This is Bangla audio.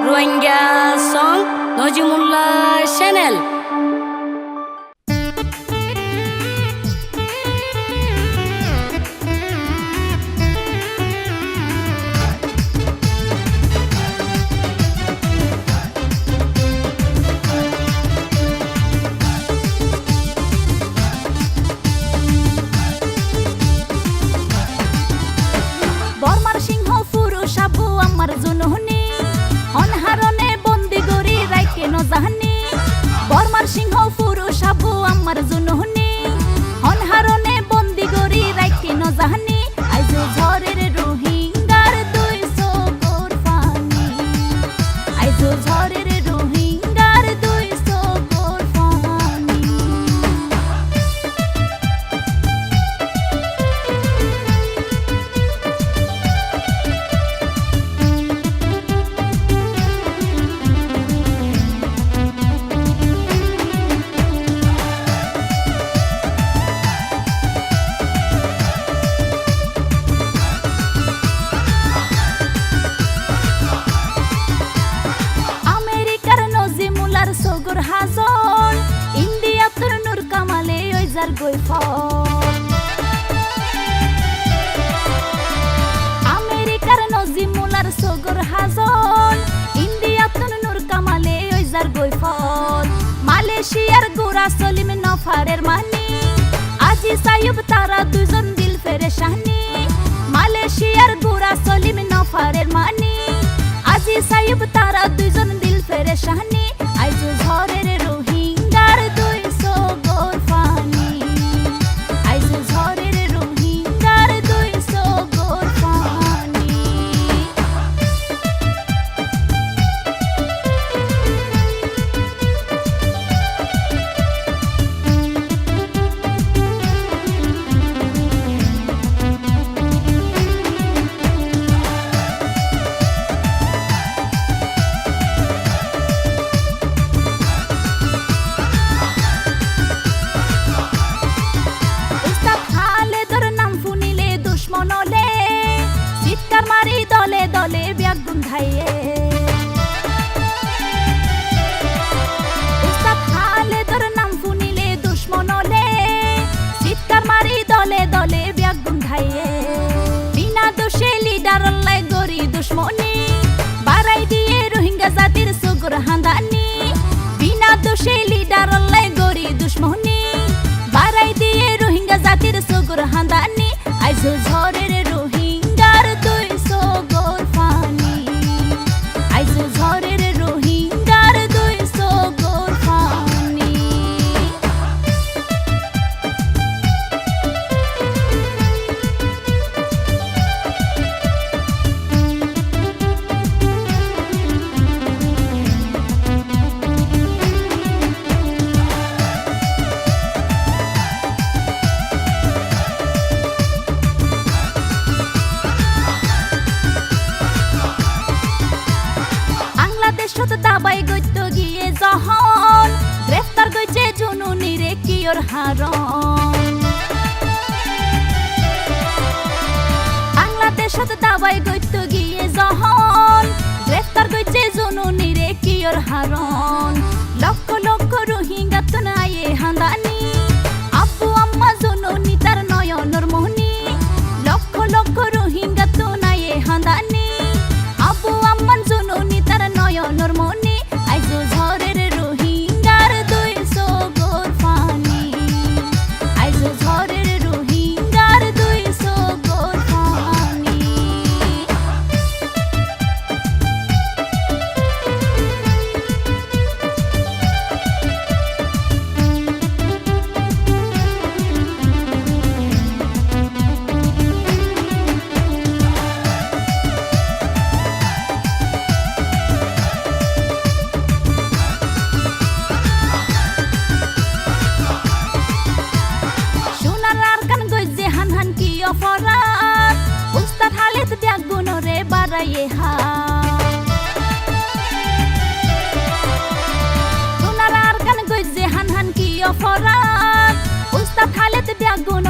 Rohingya song Najimullah channel. বর্মার সিংহ পুরুষ আবু আমার জননী অনহারণে বন্দি গরি রাইকে নজাহানি। বর্মার সিংহ পুরুষ আবু আমার জননী অনহারণে বন্দি গরি রাইকে নজাহানি। আইজ ঝড়ের রোহিঙ্গার 200 গোর পানি, আইজ ঝড়ের রোহিঙ্গার 200 গোর পানি। আমেরিকার নজিমুলার সগর হাজন, ইন্ডিয়াতুর নূর কামালে ওইজার গৈফল। আমেরিকার নজিমুলার সগর হাজন, ইন্ডিয়াতুর নূর কামালে ওইজার গৈফল। মালয়েশিয়ার গোরা সলিম নফারের মানি, আজি সাইব তারা দুজন দিল ফেরে শাহনি। মালয়েশিয়ার গোরা সলিম নফারের মানি, আজি সাইব তারা দুজন দিল ফেরে শাহনি। আইজ ঝড়ের রোহিঙ্গার 200 গোর পানি, আইজ ঝড়ের রোহিঙ্গার 200 গোর পানি। উস্তাদ খালেদর নাম শুনিলে দুশ্মন হলে, চিৎকার মারি দলে দলে ব্যাগ গুন্ধাইয়ে। উস্তাদ খালেদর নাম শুনিলে দুশ্মন হলে, চিৎকার মারি দলে দলে ব্যাগ গুন্ধাইয়ে। বিনা দোষে লিডার লাই গরি দুশ্মনী, বাড়াই দিয়ে রোহিঙ্গা জাতির সুগুর হান্দানি। বিনা দোষে লিডার লাই গরি দুশ্মনী, বাড়াই দিয়ে রোহিঙ্গা জাতির সুগুর হান্দানি। আইজ ঝড়ের রোহিঙ্গার 200 গোর পানি, আইজ ঝড়ের রোহিঙ্গার 200 গোর পানি। বাংলাদেশত দাবাই গইত গিয়ে যখন, গ্রেফতার গইছে জননী রে কিয়র হারণ। বাংলাদেশত দাবাই গইত গিয়ে যখন, গ্রেফতার গইছে জননী রে কিয়র হারণ। লক্ষ লক্ষ রোহিঙ্গা তো নাইয়ে হান্দানি, আব্বু আম্মা জননী তার নয়নর মনি। লক্ষ লক্ষ রোহিঙ্গা তো নাইয়ে হান্দানি, আব্বু আম্মান জননী তার নয়নর মনি। আইজ ঝড়ের রোহিঙ্গার 200 গোর পানি, আইজ ঝড়ের রোহিঙ্গার 200 গোর পানি। অপরাধ উস্তাদ খালেদ ব্যাগ গুণরে বাড়াইয়ে হাত। সোনার আর কান গইজে হান হান কি অপরাধ উস্তাদ খালেদ ব্যাগ গুণ